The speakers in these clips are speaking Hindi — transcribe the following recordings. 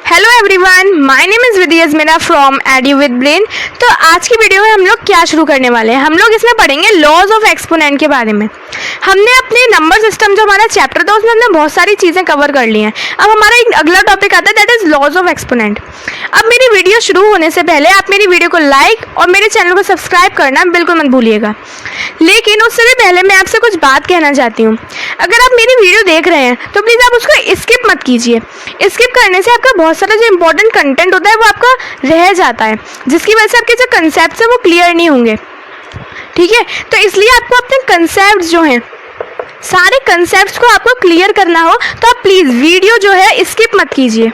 Hello everyone, my name is Vidya Meera from edu with brain. तो आज की वीडियो में हम लोग क्या शुरू करने वाले हैं, हम लोग इसमें पढ़ेंगे लॉज ऑफ एक्सपोनेंट के बारे में। हमने अपने नंबर सिस्टम जो हमारा चैप्टर था उसमें हमने बहुत सारी चीज़ें कवर कर ली हैं। अब हमारा एक अगला टॉपिक आता है, that is laws of exponent. अब मेरी वीडियो शुरू होने से पहले आप मेरी वीडियो को लाइक और मेरे चैनल को सब्सक्राइब करना बिल्कुल मत भूलिएगा। लेकिन उससे भी पहले मैं आपसे कुछ बात कहना चाहती हूँ। अगर आप मेरी वीडियो देख रहे हैं तो प्लीज़ आप उसको स्किप मत कीजिए। स्किप करने से आपका बहुत सारा जो इंपॉर्टेंट कंटेंट होता है वो आपका रह जाता है, जिसकी वजह से आपके जो कंसेप्ट है वो क्लियर नहीं होंगे। ठीक है, तो इसलिए आपको अपने कंसेप्ट जो हैं, सारे कंसेप्ट्स को आपको क्लियर करना हो तो आप प्लीज़ वीडियो जो है स्किप मत कीजिए।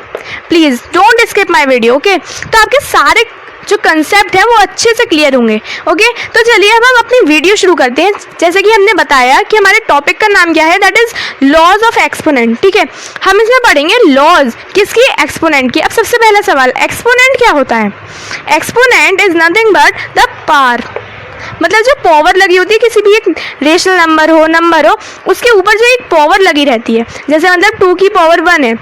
Please don't skip my video, okay. तो आपके सारे जो कंसेप्ट है वो अच्छे से क्लियर होंगे, ओके। तो चलिए अब हम अपनी वीडियो शुरू करते हैं। जैसे कि हमने बताया कि हमारे टॉपिक का नाम क्या है, that is laws of exponent. ठीक है, हम इसमें पढ़ेंगे लॉज किसकी, एक्सपोनेंट की। अब सबसे पहला सवाल, एक्सपोनेंट क्या होता है? Exponent is nothing but the power, मतलब जो पावर लगी होती है किसी भी एक रेशनल नंबर हो उसके ऊपर जो एक पावर लगी रहती है। जैसे मतलब 2 की पावर 1 है,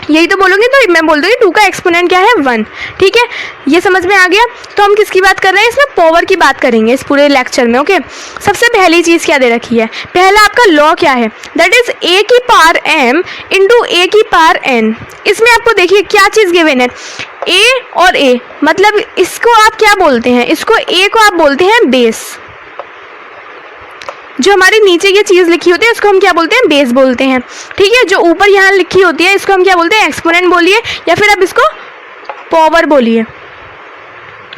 यही तो बोलूँगी तो मैं बोल दूँगी 2 का एक्सपोनेंट क्या है, 1। ठीक है, ये समझ में आ गया। तो हम किसकी बात कर रहे हैं, इसमें पावर की बात करेंगे इस पूरे लेक्चर में, ओके। सबसे पहली चीज़ क्या दे रखी है, पहला आपका लॉ क्या है, दैट इज़ a की पावर m इंटू a की पावर n। इसमें आपको देखिए क्या चीज़ गिवन है, a और a, मतलब इसको आप क्या बोलते हैं, इसको a को आप बोलते हैं बेस। जो हमारी नीचे ये चीज़ लिखी होती है इसको हम क्या बोलते हैं, बेस बोलते हैं। ठीक है, जो ऊपर यहाँ लिखी होती है इसको हम क्या बोलते हैं, एक्सपोनेंट बोलिए या फिर आप इसको पावर बोलिए,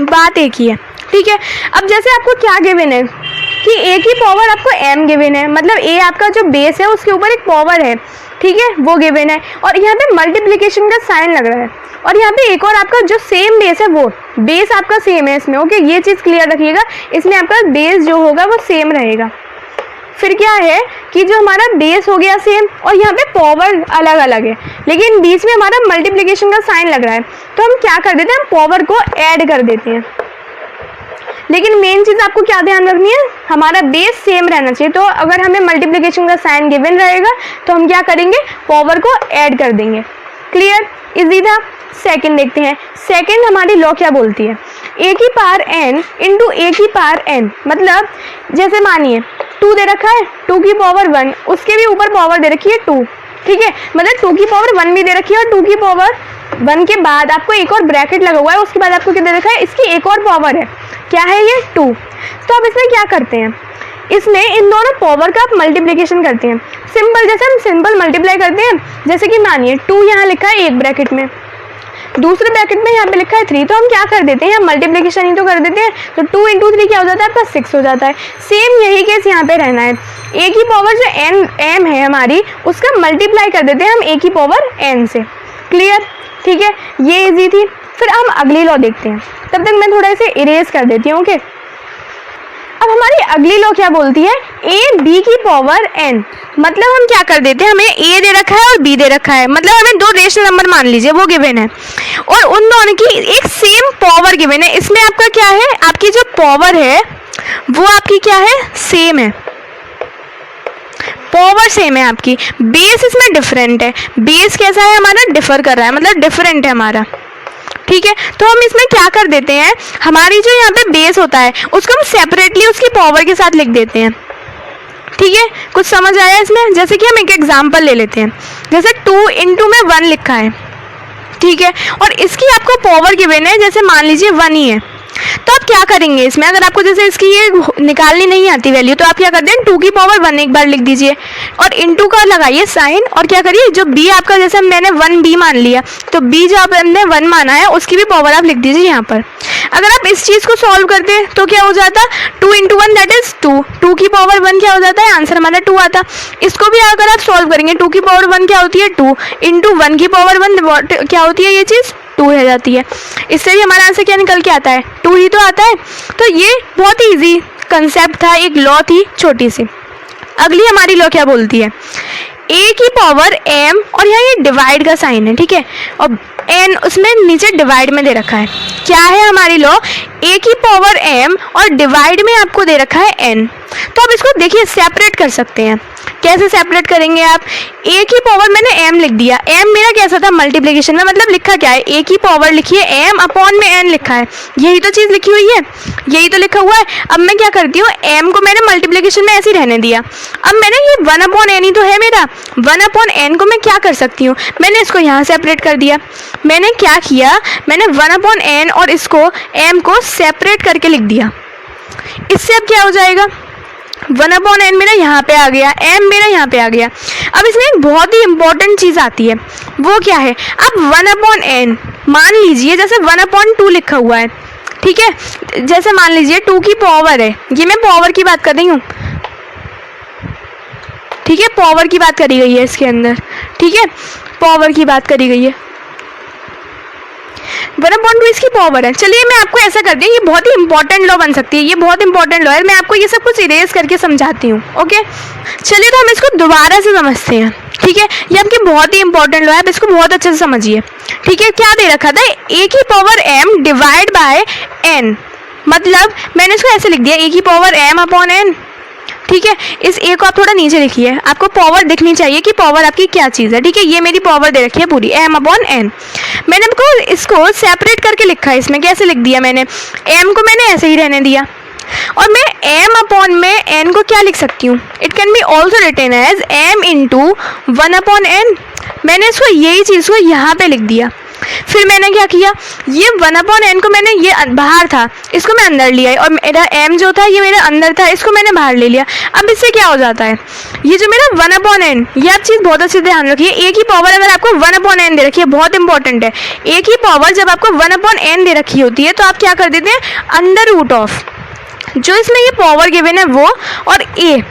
बात एक ही है। ठीक है, अब जैसे आपको क्या गिवन है कि a की पावर आपको m गिवन है, मतलब a आपका जो बेस है उसके ऊपर एक पावर है, ठीक है, वो गिवन है। और यहाँ पे मल्टीप्लिकेशन का साइन लग रहा है, और यहाँ पे एक और आपका जो सेम बेस है वो बेस आपका सेम है इसमें, ओके। ये चीज़ क्लियर रखिएगा, इसमें आपका बेस जो होगा वो सेम रहेगा। फिर क्या है कि जो हमारा बेस हो गया सेम और यहाँ पे पावर अलग अलग है, लेकिन बीच में हमारा मल्टीप्लिकेशन का साइन लग रहा है, तो हम क्या कर देते हैं, हम पावर को ऐड कर देते हैं। लेकिन मेन चीज़ आपको क्या ध्यान रखनी है, हमारा बेस सेम रहना चाहिए। तो अगर हमें मल्टीप्लिकेशन का साइन गिवन रहेगा तो हम क्या करेंगे, पावर को ऐड कर देंगे। क्लियर, इजी था। सेकंड देखते हैं, सेकंड हमारी लॉ क्या बोलती है, a की पावर n इंटू a की पावर n। मतलब जैसे मानिए 2 दे रखा है, 2 की पावर 1, उसके भी ऊपर पावर दे रखी है 2। ठीक है, मतलब 2 की पावर 1 भी दे रखी है और 2 की पावर 1 के बाद आपको एक और ब्रैकेट लगा हुआ है, उसके बाद आपको क्या दे रखा है, इसकी एक और पावर है, क्या है ये, 2। तो अब इसमें क्या करते हैं, इसमें इन दोनों पावर का आप मल्टीप्लिकेशन करते हैं। सिंपल, जैसे हम सिंपल मल्टीप्लाई करते हैं, जैसे कि मानिए 2 यहाँ लिखा है एक ब्रैकेट में, दूसरे ब्रैकेट में यहाँ पे लिखा है 3, तो हम क्या कर देते हैं, मल्टीप्लिकेशन ही तो कर देते हैं। तो 2 इंटू 3 क्या हो जाता है आपका, 6 हो जाता है। सेम यही केस यहाँ पे रहना है, a की पावर जो m है हमारी उसका मल्टीप्लाई कर देते हैं हम a की पावर n से। क्लियर, ठीक है, ये इजी थी। फिर हम अगली लॉ देखते हैं, तब तक मैं थोड़ा इसे इरेज कर देती हूँ, ओके। अब हमारी अगली लॉ क्या बोलती है, a b की पावर n। मतलब हम क्या कर देते हैं, हमें a दे रखा है और b दे रखा है, मतलब हमें 2 रेशनल नंबर मान लीजिए वो गिवन है और उन दोनों की एक सेम पावर गिवन है। इसमें आपका क्या है, आपकी जो पावर है वो आपकी क्या है, सेम है, पावर सेम है आपकी। बेस इसमें डिफरेंट है, बेस कैसा है हमारा, डिफर कर रहा है, मतलब डिफरेंट है हमारा। ठीक है, तो हम इसमें क्या कर देते हैं, हमारी जो यहाँ पे बेस होता है उसको हम सेपरेटली उसकी पावर के साथ लिख देते हैं। ठीक है, कुछ समझ आया इसमें? जैसे कि हम एक एग्जांपल ले लेते हैं, जैसे 2 इंटू में 1 लिखा है, ठीक है, और इसकी आपको पावर गिवन है, जैसे मान लीजिए 1 ही है। तो आप क्या करेंगे इसमें, अगर आपको जैसे इसकी ये निकालनी नहीं आती वैल्यू, तो आप क्या करते हैं, 2 की पावर 1 एक बार लिख दीजिए और इंटू का लगाइए साइन, और क्या करिए, जो b आपका जैसे मैंने 1b मान लिया, तो b जो आपने 1 माना है उसकी भी पावर आप लिख दीजिए यहाँ पर। अगर आप इस चीज़ को सॉल्व करते हैं तो क्या हो जाता, 2 इंटू 1 दैट इज 2, 2 की पावर 1 क्या हो जाता है, आंसर हमारा 2 आता। इसको भी अगर आप सॉल्व करेंगे, 2 की पावर 1 क्या होती है, 2 इंटू 1 की पावर 1 क्या होती है, ये चीज़ 2 रह जाती है। इससे भी हमारा आंसर क्या निकल के आता है, 2 ही तो आता है। तो ये बहुत ही ईजी कंसेप्ट था, एक लॉ थी छोटी सी। अगली हमारी लॉ क्या बोलती है, a की पावर m और यहाँ ये डिवाइड का साइन है, ठीक है, और n उसमें नीचे डिवाइड में दे रखा है। क्या है हमारी लॉ, a की पावर m और डिवाइड में आपको दे रखा है n। तो अब इसको देखिए सेपरेट कर सकते हैं, कैसे सेपरेट करेंगे आप? a की पावर मैंने m लिख दिया, m मेरा कैसा था मल्टीप्लिकेशन में, मतलब लिखा क्या है, a की पावर लिखी है, m अपॉन में n लिखा है, यही तो चीज़ लिखी हुई है, यही तो लिखा हुआ है। अब मैं क्या करती हूँ, m को मैंने मल्टीप्लिकेशन में ऐसे ही रहने दिया। अब मैंने ये 1 अपॉन n ही तो है मेरा, 1 अपॉन n को मैं क्या कर सकती हूँ, मैंने इसको यहाँ सेपरेट कर दिया। मैंने क्या किया, मैंने 1 अपॉन n और इसको m को सेपरेट करके लिख दिया। इससे अब क्या हो जाएगा, 1 अपॉन n मेरा यहाँ पे आ गया, m मेरा यहाँ पे आ गया। अब इसमें एक बहुत ही इंपॉर्टेंट चीज़ आती है, वो क्या है, अब 1 अपॉन n मान लीजिए जैसे 1 अपॉन 2 लिखा हुआ है, ठीक है, जैसे मान लीजिए 2 की पावर है, ये मैं पावर की बात कर रही हूँ, ठीक है, पावर की बात करी गई है इसके अंदर, ठीक है, पावर की बात करी गई है, 1/2 इसकी पावर है। चलिए मैं आपको ऐसा करती हूँ, ये बहुत ही इंपॉर्टेंट लॉ बन सकती है, ये बहुत इंपॉर्टेंट लॉ है, मैं आपको ये सब कुछ इरेज करके समझाती हूँ। ओके, चलिए तो हम इसको दोबारा से समझते हैं, ठीक है, ये आपकी बहुत ही इंपॉर्टेंट लॉ है, आप इसको बहुत अच्छे से समझिए, ठीक है। क्या दे रखा था, a की power m divide by n, मतलब मैंने इसको ऐसे लिख दिया, a की पावर m अपॉन n, ठीक है। इस a को आप थोड़ा नीचे लिखिए, आपको पावर दिखनी चाहिए कि पावर आपकी क्या चीज़ है, ठीक है। ये मेरी पावर दे रखी है पूरी m अपॉन n, मैंने आपको इसको सेपरेट करके लिखा है, इसमें कैसे लिख दिया मैंने, m को मैंने ऐसे ही रहने दिया, और मैं m अपॉन में n को क्या लिख सकती हूँ, it can be also written as m into 1 upon n, मैंने इसको यही चीज़ को यहाँ पे लिख दिया। फिर मैंने क्या किया, ये 1 अपॉन n को मैंने, ये बाहर था, इसको मैं अंदर लिया, और मेरा m जो था ये मेरा अंदर था, इसको मैंने बाहर ले लिया। अब इससे क्या हो जाता है, ये जो मेरा 1 अपॉन n, ये आप चीज़ बहुत अच्छे से ध्यान रखिए, a की पावर अगर आपको 1 अपॉन n दे रखी है, बहुत इंपॉर्टेंट है, a की पावर जब आपको 1 अपॉन n दे रखी होती है तो आप क्या कर देते हैं, अंडर रूट ऑफ जो इसमें ये पावर गिवन है वो, और a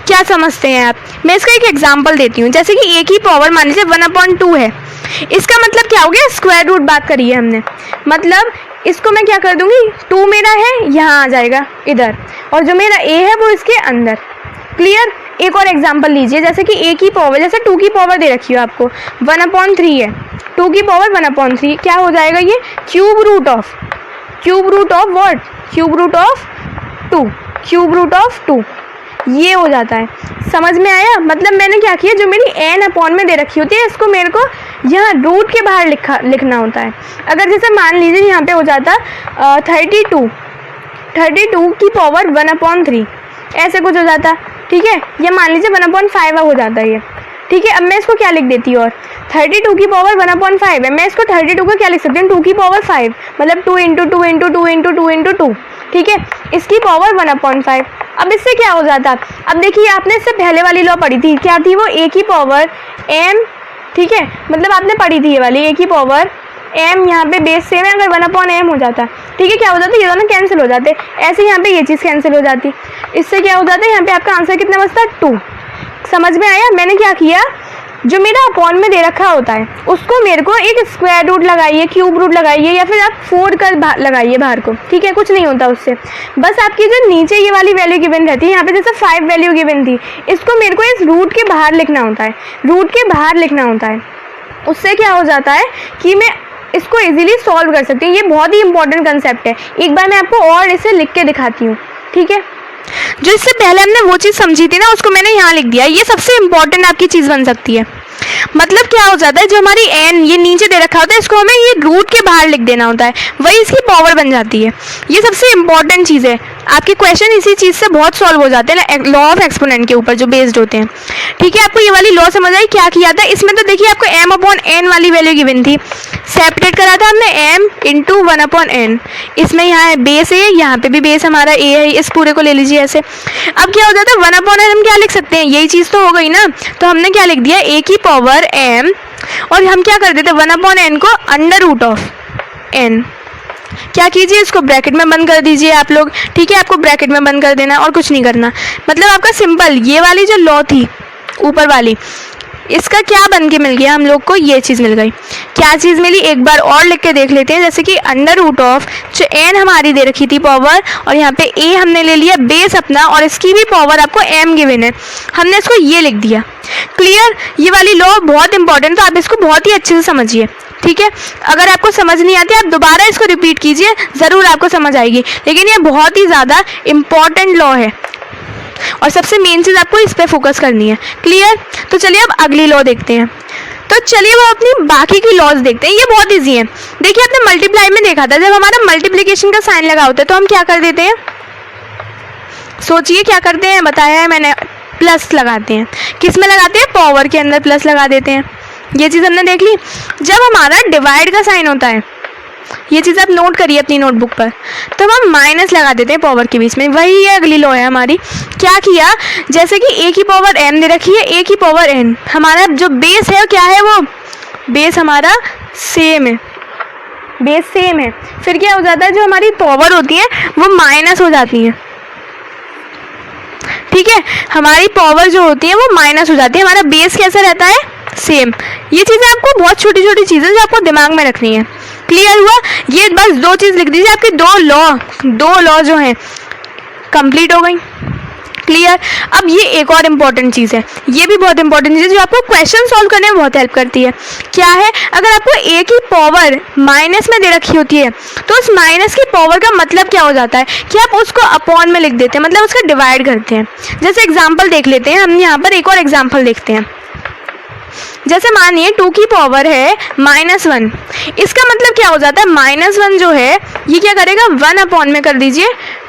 क्या समझते हैं आप, मैं इसका एक एग्जाम्पल देती हूँ, जैसे कि a की पावर मान लीजिए 1/2 है, इसका मतलब क्या हो गया, स्क्वायर रूट बात करी है हमने, मतलब इसको मैं क्या कर दूंगी, 2 मेरा है यहाँ आ जाएगा इधर, और जो मेरा a है वो इसके अंदर। क्लियर। एक और एग्जांपल लीजिए, जैसे कि a की पावर, जैसे 2 की पावर दे रखी हो आपको 1/3 है, 2 की पावर 1/3 क्या हो जाएगा, ये cube root of what, cube root of 2, cube root of 2, ये हो जाता है। समझ में आया, मतलब मैंने क्या किया, जो मेरी n अपॉन में दे रखी होती है इसको मेरे को यहाँ रूट के बाहर लिखना होता है। अगर जैसे मान लीजिए यहाँ पे हो जाता 32 की पावर 1/3 ऐसे कुछ हो जाता, ठीक है, या मान लीजिए 1/5 हो जाता है ये, ठीक है। अब मैं इसको क्या लिख देती हूँ, और 32 की पावर 1/5 है, मैं इसको 32 को क्या लिख सकती हूँ, 2 की पावर 5, मतलब 2 इंटू 2 इंटू 2 इंटू 2 इंटू 2, ठीक है, इसकी पावर 1/5। अब इससे क्या हो जाता, अब देखिए आपने इससे पहले वाली लॉ पढ़ी थी, क्या थी वो, a की पावर m, ठीक है, मतलब आपने पढ़ी थी ये वाली, a की पावर m, यहाँ पे बेस सेम है, अगर 1/m हो जाता, ठीक है, क्या हो जाता, ये दोनों कैंसिल हो जाते, ऐसे यहाँ पे ये चीज़ कैंसिल हो जाती, इससे क्या हो जाता है, यहाँ पे आपका आंसर कितना बचता है, 2। समझ में आया, मैंने क्या किया, जो मेरा अपॉन में दे रखा होता है उसको मेरे को एक स्क्वायर रूट लगाइए, क्यूब रूट लगाइए, या फिर आप 4 कर लगाइए बाहर को, ठीक है, कुछ नहीं होता उससे, बस आपकी जो नीचे ये वाली वैल्यू गिवन रहती है, यहाँ पे जैसे 5 वैल्यू गिवन थी, इसको मेरे को इस रूट के बाहर लिखना होता है, रूट के बाहर लिखना होता है, उससे क्या हो जाता है कि मैं इसको इजीली सॉल्व कर सकती हूँ। ये बहुत ही इंपॉर्टेंट कंसेप्ट है, एक बार मैं आपको और इसे लिख के दिखाती हूँ, ठीक है। जो इससे पहले हमने वो चीज़ समझी थी ना, उसको मैंने यहाँ लिख दिया, ये सबसे इम्पॉर्टेंट आपकी चीज़ बन सकती है। मतलब क्या हो जाता है, जो हमारी n ये नीचे दे रखा होता है, इसको हमें ये रूट के बाहर लिख देना होता है, वही इसकी पावर बन जाती है। ये सबसे इम्पॉर्टेंट चीज़ है, आपके क्वेश्चन इसी चीज़ से बहुत सॉल्व हो जाते हैं, लॉ ऑफ एक्सपोनेंट के ऊपर जो बेस्ड होते हैं, ठीक है। आपको ये वाली लॉ समझ आई, क्या किया था इसमें, तो देखिए आपको m/n वाली वैल्यू गिवन थी, सेपरेट करा था हमने m इंटू 1/n, इसमें यहाँ है बेस a, यहाँ पे भी बेस हमारा a है, इस पूरे को ले लीजिए ऐसे। अब क्या हो जाता है, 1/n हम क्या लिख सकते हैं, यही चीज़ तो हो गई ना, तो हमने क्या लिख दिया, a की पावर m, और हम क्या कर देते 1/n को अंडर रूट ऑफ n, क्या कीजिए, इसको ब्रैकेट में बंद कर दीजिए आप लोग, ठीक है, आपको ब्रैकेट में बंद कर देना और कुछ नहीं करना। मतलब आपका सिंपल ये वाली जो लॉ थी ऊपर वाली, इसका क्या बन के मिल गया हम लोग को, ये चीज़ मिल गई। क्या चीज़ मिली, एक बार और लिख के देख लेते हैं, जैसे कि अंडर रूट ऑफ जो n हमारी दे रखी थी पावर, और यहाँ पे a हमने ले लिया बेस अपना, और इसकी भी पावर आपको m गिवन है, हमने इसको ये लिख दिया। क्लियर। ये वाली लॉ बहुत इंपॉर्टेंट, तो आप इसको बहुत ही अच्छे से समझिए, ठीक है। अगर आपको समझ नहीं आती, आप दोबारा इसको रिपीट कीजिए, ज़रूर आपको समझ आएगी, लेकिन ये बहुत ही ज़्यादा इम्पॉर्टेंट लॉ है। और सबसे मेन चीज़ आपको इस पर फोकस करनी है। क्लियर? तो चलिए अब अगली लॉ देखते हैं। तो चलिए वो अपनी बाकी की लॉज देखते हैं, ये बहुत इजी है। देखिए आपने मल्टीप्लाई में देखा था, जब हमारा मल्टीप्लिकेशन का साइन लगा होता है तो हम क्या कर देते हैं, सोचिए क्या करते हैं, बताया है मैंने, प्लस लगाते हैं। किस में लगाते हैं? पावर के अंदर प्लस लगा देते हैं। ये चीज़ हमने देख ली। जब हमारा डिवाइड का साइन होता है, ये चीज़ आप नोट करिए अपनी नोटबुक पर, तो हम माइनस लगा देते हैं पावर के बीच में। वही है अगली लॉ है हमारी। क्या किया, जैसे कि a की पावर n दे रखी है, a की पावर n, हमारा जो बेस है क्या है, वो बेस हमारा सेम है, बेस सेम है। फिर क्या हो जाता है, जो हमारी पावर होती है वो माइनस हो जाती है। ठीक है, हमारी पावर जो होती है वो माइनस हो जाती है, हमारा बेस कैसा रहता है, सेम। ये चीज़ें आपको बहुत छोटी छोटी चीज़ें जो आपको दिमाग में रखनी है। क्लियर हुआ? ये बस दो चीज़ लिख दीजिए, आपकी दो लॉ जो हैं कंप्लीट हो गई। क्लियर? अब ये एक और इम्पॉर्टेंट चीज़ है, ये भी बहुत इंपॉर्टेंट चीज़ है जो आपको क्वेश्चन सॉल्व करने में बहुत हेल्प करती है। क्या है? अगर आपको a की पावर माइनस में दे रखी होती है तो उस माइनस की पावर का मतलब क्या हो जाता है कि आप उसको अपॉन में लिख देते हैं, मतलब उसका डिवाइड करते हैं। जैसे एग्जाम्पल देख लेते हैं, हम यहाँ पर एक और एग्जाम्पल देखते हैं। जैसे मानिए 2 की पावर है -1, इसका मतलब क्या हो जाता है, -1 जो है ये क्या करेगा, 1 अपॉन में कर दीजिए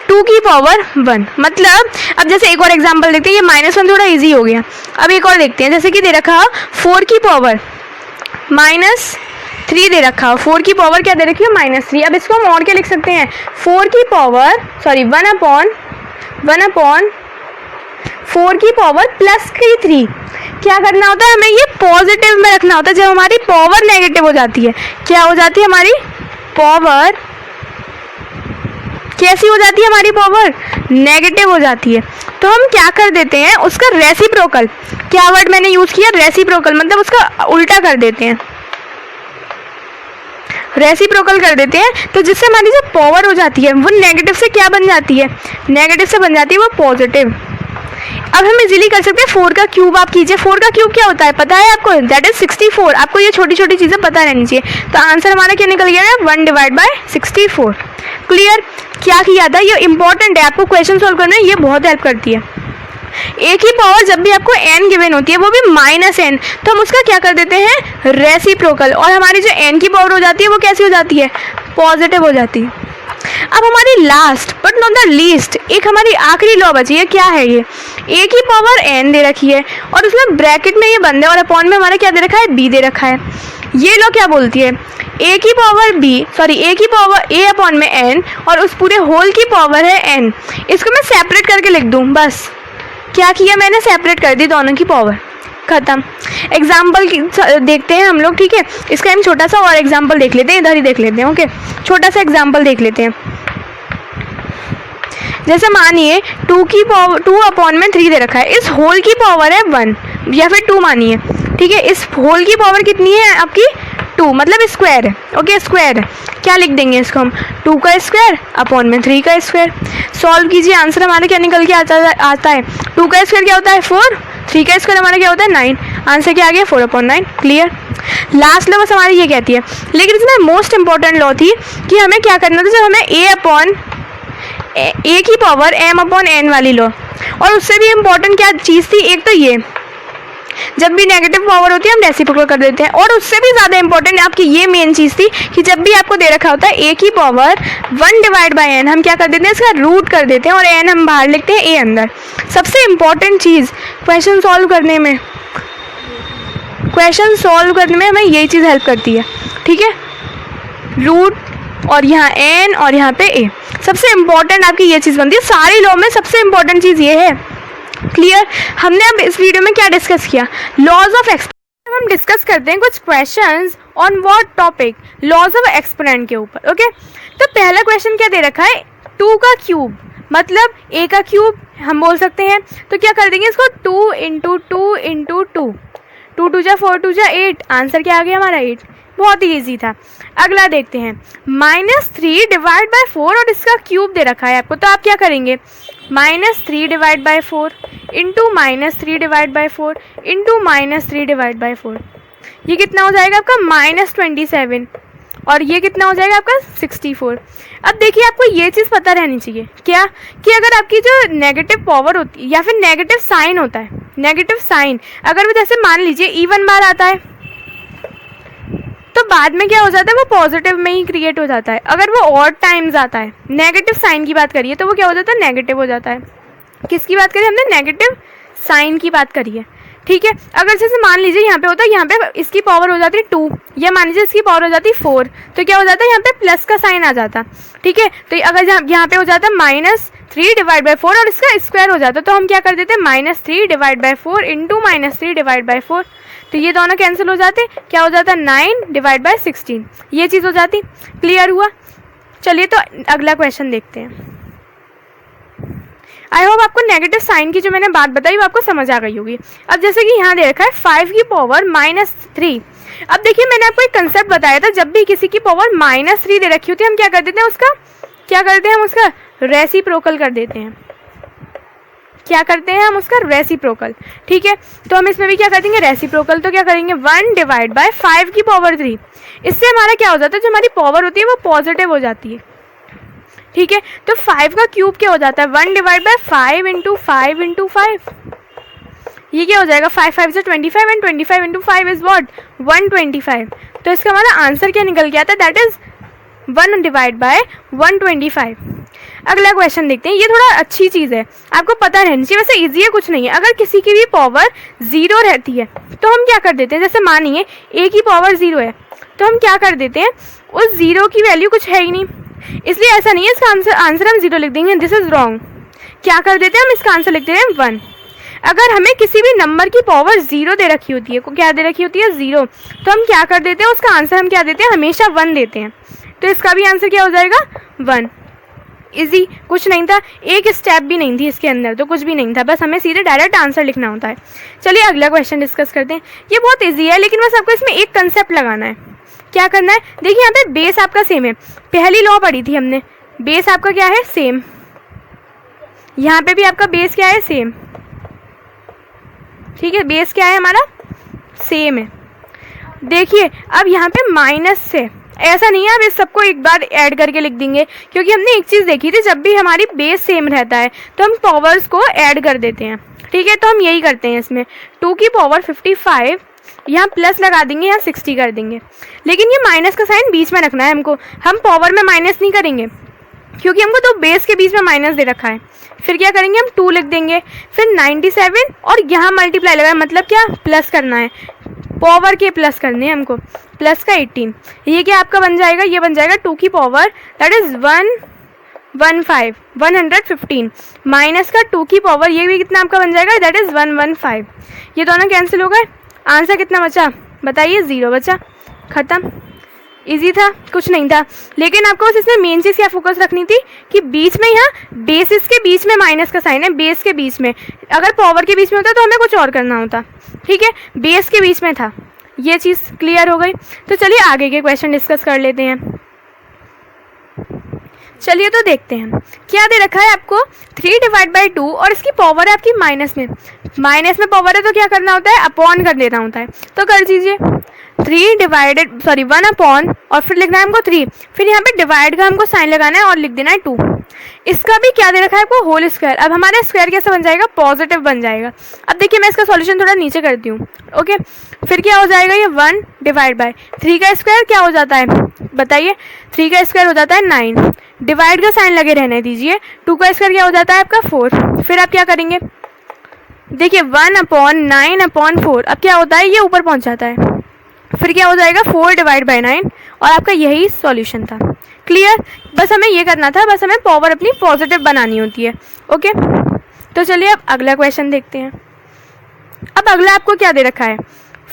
2 की पावर 1। मतलब अब जैसे एक और एग्जांपल देखते हैं, ये -1 थोड़ा इजी हो गया। अब एक और देखते हैं, जैसे कि दे रखा 4 की पावर -3 दे रखा, 4 की पावर क्या दे रखी है, -3। अब इसको हम और क्या लिख सकते हैं, 1 अपॉन 4 की पावर +3। क्या करना होता है, हमें ये पॉजिटिव में रखना होता है। जब हमारी पावर नेगेटिव हो जाती है, क्या हो जाती है, हमारी पावर कैसी हो जाती है, हमारी पावर नेगेटिव हो जाती है। तो हम क्या कर देते हैं, उसका रेसिप्रोकल, क्या वर्ड मैंने यूज़ किया, रेसिप्रोकल, मतलब उसका उल्टा कर देते हैं, रेसिप्रोकल कर देते हैं। तो जिससे हमारी जो पावर हो जाती है वो नेगेटिव से क्या बन जाती है, नेगेटिव से बन जाती है वो पॉजिटिव। अब हम इजीली कर सकते हैं, 4 का क्यूब आप कीजिए। 4 का क्यूब क्या होता है पता है आपको, दैट इज 64। आपको ये छोटी छोटी चीज़ें पता रहनी चाहिए। तो आंसर हमारा क्या निकल गया है, 1/64। क्लियर? क्या किया था, ये इंपॉर्टेंट है, आपको क्वेश्चन सॉल्व करने में ये बहुत हेल्प करती है। a की पावर जब भी आपको n गिवन होती है, वो भी -n, तो हम उसका क्या कर देते हैं, रेसिप्रोकल, और हमारी जो n की पावर हो जाती है वो कैसी हो जाती है, पॉजिटिव हो जाती है। अब हमारी last but not the least एक हमारी आखिरी लॉ बची है। क्या है ये, a की पावर n दे रखी है और उसमें ब्रैकेट में ये बंद है और अपॉन में हमारा क्या दे रखा है, b दे रखा है। ये लॉ क्या बोलती है, a की पावर a अपॉन में n और उस पूरे होल की पावर है n। इसको मैं सेपरेट करके लिख दूँ, बस क्या किया मैंने, सेपरेट कर दी दोनों की पावर, खत्म। एग्जाम्पल देखते हैं हम लोग, ठीक है। इसका हम छोटा सा और एग्जाम्पल देख लेते हैं, इधर ही देख लेते हैं, ओके। छोटा सा एग्जाम्पल देख लेते हैं। जैसे मानिए 2 अपॉन में 3 दे रखा है, इस होल की पावर है 1 या फिर 2 मानिए, ठीक है। इस होल की पावर कितनी है आपकी, 2, मतलब स्क्वायर है, ओके, स्क्वायर है। क्या लिख देंगे इसको हम, 2 का स्क्वायर अपॉन में 3 का स्क्वायर। सॉल्व कीजिए, आंसर हमारा क्या निकल के आता है, 2 का स्क्वायर क्या होता है 4, 3 का स्क्वायर हमारा क्या होता है 9। आंसर क्या आ गया, 4/9। क्लियर? लास्ट लॉ बस हमारी ये कहती है, लेकिन इसमें मोस्ट इंपॉर्टेंट लॉ थी कि हमें क्या करना था, जब हमें a की पावर m/n वाली लॉ, और उससे भी इम्पोर्टेंट क्या चीज़ थी, एक तो ये जब भी नेगेटिव पावर होती है हम रेसिप्रोकल कर देते हैं, और उससे भी ज़्यादा इंपॉर्टेंट आपकी ये मेन चीज़ थी कि जब भी आपको दे रखा होता है a की पावर 1/n, हम क्या कर देते हैं, इसका रूट कर देते हैं और n हम बाहर लिखते हैं, a अंदर। सबसे इम्पॉर्टेंट चीज़ क्वेश्चन सॉल्व करने में हमें यही चीज़ हेल्प करती है, ठीक है। रूट और यहाँ n और यहाँ पे a, सबसे इम्पॉर्टेंट आपकी ये चीज़ बनती है। सारी लॉ में सबसे इम्पॉर्टेंट चीज़ ये है। क्लियर? हमने अब इस वीडियो में क्या डिस्कस किया, लॉज ऑफ एक्सपोनेंट। हम डिस्कस करते हैं कुछ questions on what topic, laws of exponent के ऊपर, ओके। तो पहला क्वेश्चन क्या दे रखा है, 2 का क्यूब, मतलब a का क्यूब हम बोल सकते हैं। तो क्या कर देंगे इसको, 2 × 2 × 2, 2 2 जा 4 2 जा 8, आंसर क्या आ गया हमारा 8। बहुत ही ईजी था। अगला देखते हैं, -3/4 और इसका क्यूब दे रखा है आपको, तो आप क्या करेंगे, -3/4 इंटू -3/4 इंटू -3/4, ये कितना हो जाएगा आपका, -27। और ये कितना हो जाएगा आपका 64। अब देखिए आपको ये चीज़ पता रहनी चाहिए क्या, कि अगर आपकी जो नेगेटिव पावर होती है या फिर नेगेटिव साइन होता है, नेगेटिव साइन अगर वो जैसे मान लीजिए इवन बार आता है तो बाद में क्या हो जाता है, वो पॉजिटिव में ही क्रिएट हो जाता है। अगर वो ऑड टाइम्स आता है, नेगेटिव साइन की बात करिए, तो वो क्या हो जाता है, नेगेटिव हो जाता है। किसकी बात करिए हमने, नेगेटिव साइन की बात करी है, ठीक है। अगर जैसे मान लीजिए यहाँ पे होता है, यहाँ पे इसकी पावर हो जाती है 2, या मान लीजिए इसकी पावर हो जाती है 4, तो क्या हो जाता है, यहाँ पे प्लस का साइन आ जाता, ठीक है। तो अगर यहाँ पे हो जाता है -3 डिवाइड बाई 4 और इसका स्क्वायर हो जाता, तो हम क्या कर देते हैं, -3 divide by 4 into -3 divide by 4, तो ये दोनों कैंसिल हो जाते, क्या हो जाता है 9 डिवाइड बाई 16, ये चीज़ हो जाती। क्लियर हुआ। चलिए तो अगला क्वेश्चन देखते हैं। आई होप आपको नेगेटिव साइन की जो मैंने बात बताई वो आपको समझ आ गई होगी। अब जैसे कि यहाँ दे रखा है 5 की पावर -3। अब देखिए मैंने आपको एक कंसेप्ट बताया था, जब भी किसी की पावर -3 दे रखी होती है हम क्या कर देते हैं, उसका क्या करते हैं, हम उसका रेसिप्रोकल कर देते हैं। क्या करते हैं हम उसका रेसिप्रोकल, ठीक है। तो हम इसमें भी क्या कर देंगे, रेसिप्रोकल। तो क्या करेंगे 1 डिवाइड बाय 5 की पावर 3, इससे हमारा क्या हो जाता है, जो हमारी पावर होती है वो पॉजिटिव हो जाती है, ठीक है। तो 5 का क्यूब क्या हो जाता है, 1 डिवाइड बाय 5 इंटू 5 इंटू 5, ये क्या हो जाएगा 5 5 से 25 एंड 25 इंटू 5 इज व्हाट 125। तो इसका हमारा आंसर क्या निकल गया था, दैट इज 1 डिवाइड बाय 125। अगला क्वेश्चन देखते हैं। ये थोड़ा अच्छी चीज़ है, आपको पता रहनी चाहिए, वैसे इजी है, कुछ नहीं है। अगर किसी की भी पावर 0 रहती है तो हम क्या कर देते हैं, जैसे मानिए a की पावर 0 है, तो हम क्या कर देते हैं, उस 0 की वैल्यू कुछ है ही नहीं, इसलिए ऐसा नहीं है इसका आंसर हम 0 लिख देंगे, दिस इज रॉन्ग। क्या कर देते हैं हम, इसका आंसर लिख देते हैं 1। अगर हमें किसी भी नंबर की पावर 0 दे रखी होती है, को क्या दे रखी होती है 0, तो हम क्या कर देते हैं, उसका आंसर हम क्या देते हैं, हमेशा 1 देते हैं। तो इसका भी आंसर क्या हो जाएगा 1। इजी, कुछ नहीं था, एक स्टेप भी नहीं थी इसके अंदर, तो कुछ भी नहीं था, बस हमें सीधे डायरेक्ट आंसर लिखना होता है। चलिए अगला क्वेश्चन डिस्कस करते हैं। ये बहुत इजी है, लेकिन बस आपको इसमें एक कंसेप्ट लगाना है। क्या करना है, देखिए यहाँ पे बेस आपका सेम है, पहली लॉ पढ़ी थी हमने, बेस आपका क्या है, सेम। यहाँ पे भी आपका बेस क्या है, सेम, ठीक है, बेस क्या है हमारा, सेम है। देखिए अब यहाँ पे माइनस से, ऐसा नहीं है आप इस सबको एक बार ऐड करके लिख देंगे, क्योंकि हमने एक चीज़ देखी थी, जब भी हमारी बेस सेम रहता है तो हम पावर्स को ऐड कर देते हैं, ठीक है। तो हम यही करते हैं इसमें, 2 की पावर 55, यहाँ प्लस लगा देंगे, यहाँ 60 कर देंगे, लेकिन ये माइनस का साइन बीच में रखना है हमको, हम पावर में माइनस नहीं करेंगे, क्योंकि हमको तो बेस के बीच में माइनस दे रखा है। फिर क्या करेंगे, हम 2 लिख देंगे, फिर 97 और यहाँ मल्टीप्लाई लगाए, मतलब क्या, प्लस करना है, पावर के प्लस करने हैं हमको, प्लस का 18, ये क्या आपका बन जाएगा, ये बन जाएगा 2 की पावर दैट इज 115 माइनस का 2 की पावर, ये भी कितना आपका बन जाएगा, दैट इज 115। ये दोनों कैंसिल हो गए, आंसर कितना बचा बताइए, 0 बचा, खत्म। इजी था, कुछ नहीं था, लेकिन आपको बस इसमें मेन चीज़ क्या फोकस रखनी थी कि बीच में, यहाँ बेसिस के बीच में माइनस का साइन है, बेस के बीच में, अगर पावर के बीच में होता तो हमें कुछ और करना होता, ठीक है, बेस के बीच में था, ये चीज़ क्लियर हो गई। तो चलिए आगे के क्वेश्चन डिस्कस कर लेते हैं। चलिए तो देखते हैं क्या दे रखा है आपको, 3 डिवाइड बाई 2 और इसकी पावर है आपकी माइनस में पावर है, तो क्या करना होता है, अपॉन कर देना होता है, तो कर दीजिए 1 अपॉन और फिर लिखना है हमको 3, फिर यहाँ पे डिवाइड का हमको साइन लगाना है और लिख देना है 2। इसका भी क्या दे रखा है आपको, होल स्क्वायर। अब हमारा स्क्वायर कैसे बन जाएगा, पॉजिटिव बन जाएगा। अब देखिए मैं इसका सॉल्यूशन थोड़ा नीचे करती हूँ, ओके। फिर क्या हो जाएगा, ये 1 डिवाइड बाय 3 का स्क्वायर क्या हो जाता है बताइए, 3 का स्क्वायर हो जाता है 9, डिवाइड का साइन लगे रहने दीजिए, 2 का स्क्वायर क्या हो जाता है आपका 4। फिर आप क्या करेंगे, देखिए 1 अपॉन 9 अपॉन 4, अब क्या होता है, ये ऊपर पहुँच जाता है, फिर क्या हो जाएगा 4 डिवाइड बाई 9, और आपका यही सॉल्यूशन था। क्लियर, बस हमें ये करना था, बस हमें पावर अपनी पॉजिटिव बनानी होती है, ओके। तो चलिए अब अगला क्वेश्चन देखते हैं। अब अगला आपको क्या दे रखा है,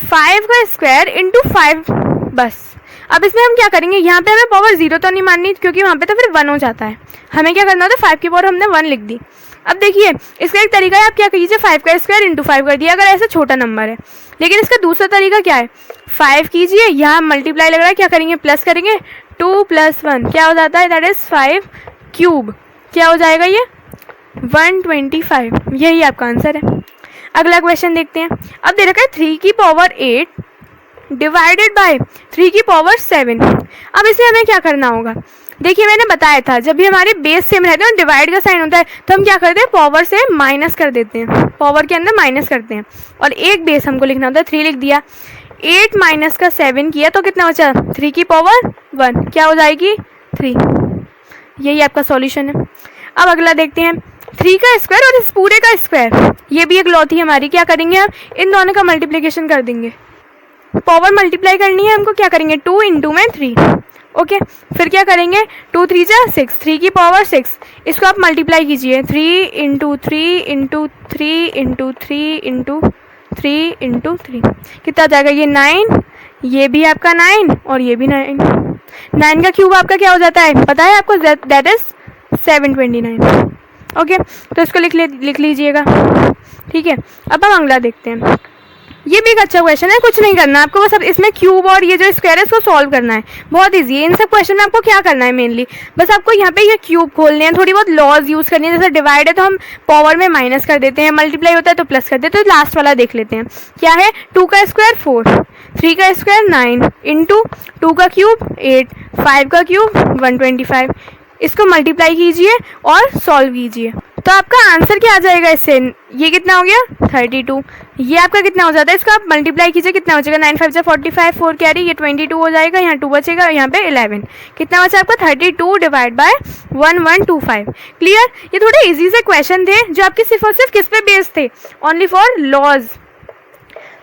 5 का स्क्वायर इंटू 5 बस। अब इसमें हम क्या करेंगे, यहाँ पे हमें पावर 0 तो नहीं माननी, क्योंकि वहाँ पे तो फिर 1 हो जाता है, हमें क्या करना होता है, 5 की पावर हमने 1 लिख दी। अब देखिए इसका एक तरीका है, आप क्या कीजिए 5 का स्क्वायर इंटू 5 कर दिया, अगर ऐसा छोटा नंबर है। लेकिन इसका दूसरा तरीका क्या है, 5 कीजिए, यहाँ मल्टीप्लाई लग रहा है, क्या करेंगे, प्लस करेंगे, 2 + 1 क्या हो जाता है, दैट इज 5 क्यूब, क्या हो जाएगा ये 125, यही आपका आंसर है। अगला क्वेश्चन देखते हैं। अब दे रखा है 3 की पावर 8 डिवाइडेड बाय 3 की पावर 7। अब इसे हमें क्या करना होगा, देखिए मैंने बताया था जब भी हमारे बेस सेम रहते हैं डिवाइड का साइन होता है तो हम क्या करते हैं, पावर से माइनस कर देते हैं, पावर के अंदर माइनस करते हैं। और एक बेस हमको लिखना होता है, 3 लिख दिया, 8 माइनस का 7 किया तो कितना बचा, 3 की पावर 1 क्या हो जाएगी 3। यही आपका सॉल्यूशन है। अब अगला देखते हैं, 3 का स्क्वायर और इस पूरे का स्क्वायर, ये भी एक लॉ थी हमारी। क्या करेंगे हम, इन दोनों का मल्टीप्लिकेशन कर देंगे, पावर मल्टीप्लाई करनी है हमको, क्या करेंगे 2 इंटू में 3। ओके फिर क्या करेंगे, 2 3 जा 6, 3 की पावर 6, इसको आप मल्टीप्लाई कीजिए, 3 into 3 into 3 into 3 into 3 into 3 कितना आ जाएगा, ये 9, ये भी आपका 9 और ये भी 9। 9 का क्यूब आपका क्या हो जाता है पता है आपको, दैट इज 729। ओके तो इसको लिख लीजिएगा, ठीक है। अब हम अगला देखते हैं, ये भी एक अच्छा क्वेश्चन है, कुछ नहीं करना आपको, बस अब इसमें क्यूब और ये जो स्क्वायर है इसको सॉल्व करना है, बहुत इजी है। इन सब क्वेश्चन में आपको क्या करना है मेनली, बस आपको यहाँ पे ये क्यूब खोलने हैं, थोड़ी बहुत लॉज यूज करनी है, जैसे डिवाइड है तो हम पावर में माइनस कर देते हैं, मल्टीप्लाई होता है तो प्लस कर देते हैं। तो लास्ट वाला देख लेते हैं, क्या है, 2 का स्क्वायर 4, 3 का स्क्वायर 9 इंटू 2 का क्यूब 8, 5 का क्यूब 125, इसको मल्टीप्लाई कीजिए और सॉल्व कीजिए तो आपका आंसर क्या आ जाएगा इससे, ये कितना हो गया 32, ये आपका कितना हो जाता है, इसको आप मल्टीप्लाई कीजिए कितना बचेगा, 9 5 45, 4 कैरी, ये 22 हो जाएगा, यहाँ 2 बचेगा, यहाँ पे 11, कितना बचा आपका 32 डिवाइड बाय 1125। क्लियर, ये थोड़े इजी से क्वेश्चन थे जो आपके सिर्फ और सिर्फ किस पे बेस्ड थे, ओनली फॉर लॉज।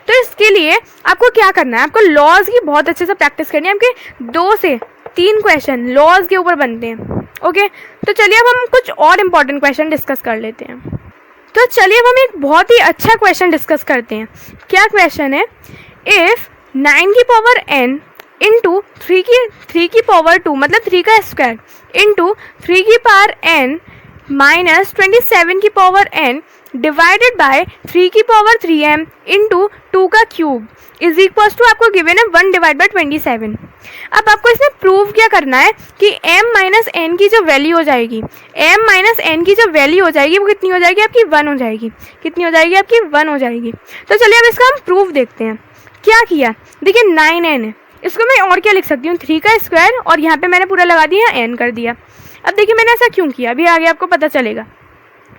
तो इसके लिए आपको क्या करना है, आपको लॉज की बहुत अच्छे से प्रैक्टिस करनी है, आपके 2 से 3 क्वेश्चन लॉज के ऊपर बनते हैं। ओके तो चलिए अब हम कुछ और इम्पॉर्टेंट क्वेश्चन डिस्कस कर लेते हैं। तो चलिए अब हम एक बहुत ही अच्छा क्वेश्चन डिस्कस करते हैं। क्या क्वेश्चन है, इफ 9 की पावर n इंटू 3 की पावर 2 मतलब 3 का स्क्वायर इंटू 3 की पावर n माइनस 27 की पावर n डिवाइडेड बाय 3 की पावर 3m इंटू 2 का क्यूब इज इक्वल टू, आपको गिवन है 1 डिवाइड बाई 27। अब आपको इसमें प्रूव क्या करना है कि m माइनस n की जो वैल्यू हो जाएगी, m माइनस n की जो वैल्यू हो जाएगी वो कितनी हो जाएगी आपकी 1 हो जाएगी, कितनी हो जाएगी आपकी 1 हो जाएगी। तो चलिए अब इसका हम प्रूफ देखते हैं। क्या किया, देखिए 9n है, इसको मैं और क्या लिख सकती हूँ, 3 का स्क्वायर और यहाँ पे मैंने पूरा लगा दिया n कर दिया। अब देखिए मैंने ऐसा क्यों किया, अभी आगे आपको पता चलेगा।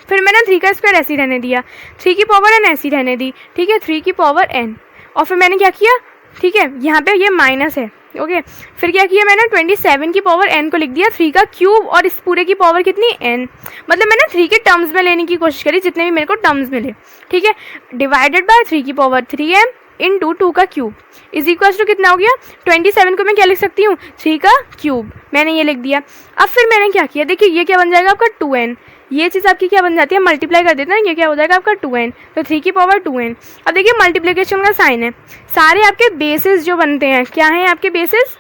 फिर मैंने 3 का स्क्वायर ऐसी रहने दिया, 3 की पावर n ऐसी रहने दी, ठीक है, 3 की पावर n, और फिर मैंने क्या किया, ठीक है यहाँ पे ये माइनस है, ओके फिर क्या किया मैंने 27 की पावर n को लिख दिया 3 का क्यूब और इस पूरे की पावर कितनी n, मतलब मैंने 3 के टर्म्स में लेने की कोशिश करी जितने भी मेरे को टर्म्स मिले, ठीक है, डिवाइडेड बाय 3 की पावर 3m इंटू 2 का क्यूब इज इक्वल टू कितना हो गया, 27 को मैं क्या लिख सकती हूँ 3 का क्यूब, मैंने ये लिख दिया। अब फिर मैंने क्या किया, देखिए ये क्या बन जाएगा आपका 2n, ये चीज़ आपकी क्या बन जाती है, मल्टीप्लाई कर देते हैं, ये क्या हो जाएगा आपका 2n, तो 3 की पावर 2n। अब देखिए मल्टीप्लिकेशन का साइन है, सारे आपके बेसिस जो बनते हैं क्या हैं, आपके बेसिस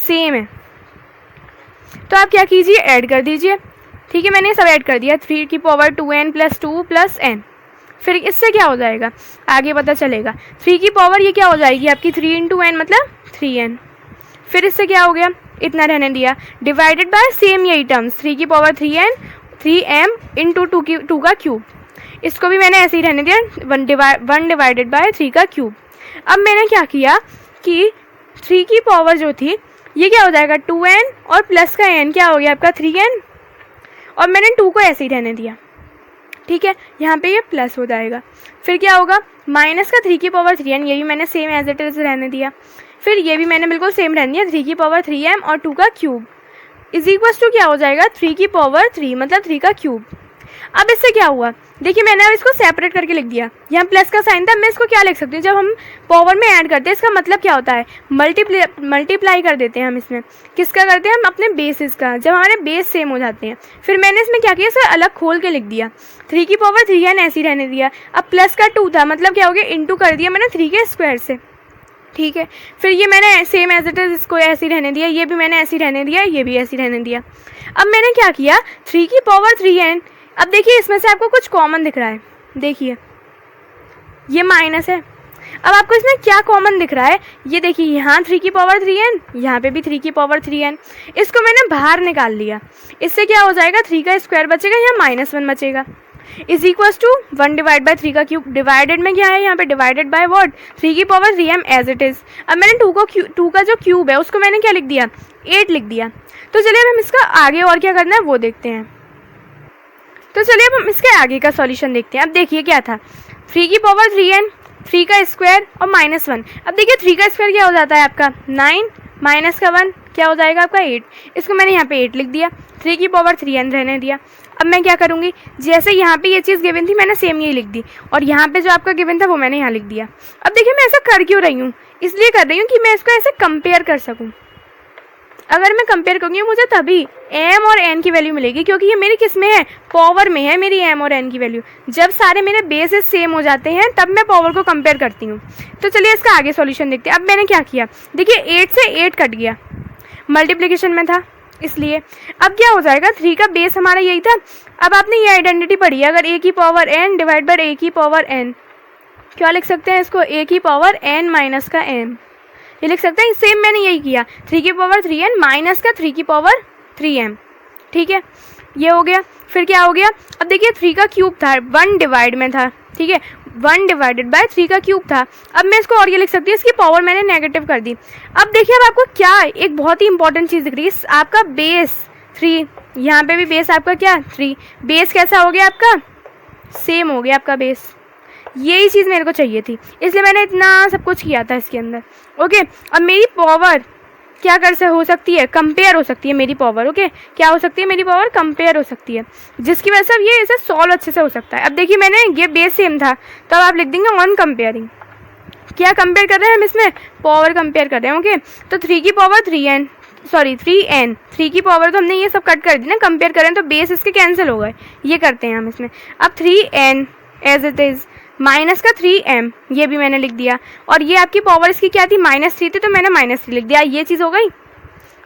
सेम है, तो आप क्या कीजिए ऐड कर दीजिए, ठीक है, मैंने सब ऐड कर दिया, 3 की power 2n plus 2 plus n, फिर इससे क्या हो जाएगा आगे पता चलेगा, 3 की पावर ये क्या हो जाएगी आपकी 3 इंटू n मतलब 3n, फिर इससे क्या हो गया इतना रहने दिया, डिवाइडेड बाय सेम यही टर्म्स 3 की पावर 3m इंटू 2 का क्यूब, इसको भी मैंने ऐसे ही रहने दिया 1 डिवाइडेड बाय 3 का क्यूब। अब मैंने क्या किया कि 3 की पावर जो थी ये क्या हो जाएगा 2n और प्लस का n क्या हो गया आपका 3n, और मैंने 2 को ऐसे ही रहने दिया, ठीक है, यहाँ पे ये प्लस हो जाएगा, फिर क्या होगा माइनस का 3 की पावर 3n, ये भी मैंने सेम एज इट इज रहने दिया, फिर ये भी मैंने बिल्कुल सेम रहने दिया 3 की पावर 3m और 2 का क्यूब इज इक्वल टू क्या हो जाएगा 3 की पावर 3 मतलब 3 का क्यूब। अब इससे क्या हुआ, देखिए मैंने अब इसको सेपरेट करके लिख दिया, यहाँ प्लस का साइन था, मैं इसको क्या लिख सकती हूँ, जब हम पावर में ऐड करते हैं इसका मतलब क्या होता है मल्टीप्लाई कर देते हैं हम, इसमें किसका करते हैं हम अपने बेसिस का, जब हमारे बेस सेम हो जाते हैं। फिर मैंने इसमें क्या किया, इसे अलग खोल के लिख दिया, 3 की पावर 3n ऐसी रहने दिया, अब प्लस का 2 था मतलब क्या हो गया इंटू कर दिया मैंने 3 के स्क्वायर से, ठीक है, फिर ये मैंने सेम एज इट इज इसको ऐसे ही रहने दिया, ये भी मैंने ऐसे ही रहने दिया, ये भी ऐसे ही रहने दिया। अब मैंने क्या किया 3 की पावर 3n, अब देखिए इसमें से आपको कुछ कॉमन दिख रहा है, देखिए ये माइनस है, अब आपको इसमें क्या कॉमन दिख रहा है, ये देखिए यहाँ 3 की पावर 3n, यहाँ पे भी 3 की पावर 3n, इसको मैंने बाहर निकाल लिया, इससे क्या हो जाएगा 3 का स्क्वायर बचेगा, यहाँ -1 बचेगा, is equal to 1 divide by 3 का क्यूब, डिवाइडेड में क्या है यहाँ पे, डिवाइडेड बाय व्हाट, 3 की power 3m as it is. अब मैंने 2 का जो क्यूब है उसको मैंने क्या लिख दिया, 8 लिख दिया। तो चलिए अब हम इसका आगे और क्या करना है वो देखते हैं। तो चलिए अब हम इसके आगे का सॉल्यूशन देखते हैं। अब देखिए क्या था, 3 की पावर 3n, 3 का स्क्वायर और -1। अब देखिए 3 का स्क्वायर क्या हो जाता है आपका 9, माइनस का 1 क्या हो जाएगा आपका 8। इसको मैंने यहाँ पे 8 लिख दिया, 3 की पावर 3n रहने दिया। अब मैं क्या करूँगी, जैसे यहाँ पे ये चीज़ गिवन थी मैंने सेम यही लिख दी, और यहाँ पे जो आपका गिवन था वो मैंने यहाँ लिख दिया। अब देखिए मैं ऐसा कर क्यों रही हूँ, इसलिए कर रही हूँ कि मैं इसको ऐसे कंपेयर कर सकूँ। अगर मैं कंपेयर करूँगी मुझे तभी m और n की वैल्यू मिलेगी, क्योंकि ये मेरी किस में है, पावर में है मेरी m और n की वैल्यू। जब सारे मेरे बेसेस सेम हो जाते हैं तब मैं पावर को कंपेयर करती हूँ। तो चलिए इसका आगे सॉल्यूशन देखते हैं। अब मैंने क्या किया, देखिए 8 से 8 कट गया, मल्टीप्लिकेशन में था इसलिए। अब क्या हो जाएगा, 3 का बेस हमारा यही था। अब आपने ये आइडेंटिटी पढ़ी है, अगर a की power n divide by a की पावर n, क्या लिख सकते हैं इसको, a की पावर n माइनस का m, ये लिख सकते हैं। सेम मैंने यही किया, 3 की पावर 3n माइनस का 3 की पावर 3m, ठीक है, ये हो गया। फिर क्या हो गया, अब देखिए 3 का क्यूब था, 1 डिवाइड में था, ठीक है, 1 डिवाइडेड बाय 3 का क्यूब था। अब मैं इसको और ये लिख सकती हूँ, इसकी पावर मैंने नेगेटिव कर दी। अब देखिए अब आपको क्या एक बहुत ही इंपॉर्टेंट चीज़ दिख रही है, आपका बेस 3, यहाँ पे भी बेस आपका क्या 3, बेस कैसा हो गया आपका, सेम हो गया आपका बेस। यही चीज़ मेरे को चाहिए थी, इसलिए मैंने इतना सब कुछ किया था इसके अंदर। ओके, अब मेरी पावर क्या कर से हो सकती है, कंपेयर हो सकती है मेरी पावर। ओके, क्या हो सकती है मेरी पावर, कंपेयर हो सकती है, जिसकी वजह से अब ये इसे सॉल्व अच्छे से हो सकता है। अब देखिए मैंने ये बेस सेम था, तब आप लिख देंगे ऑन कंपेयरिंग। क्या कंपेयर कर रहे हैं हम इसमें, पावर कंपेयर कर रहे हैं। ओके, तो 3 की पावर 3n, सॉरी 3n, 3 की पावर तो हमने ये सब कट कर दी ना, कंपेयर करें तो बेस इसके कैंसिल हो गए, ये करते हैं हम इसमें। अब 3n as it is minus का 3m, ये भी मैंने लिख दिया, और ये आपकी पावर इसकी क्या थी, -3 थी, तो मैंने -3 लिख दिया, ये चीज़ हो गई।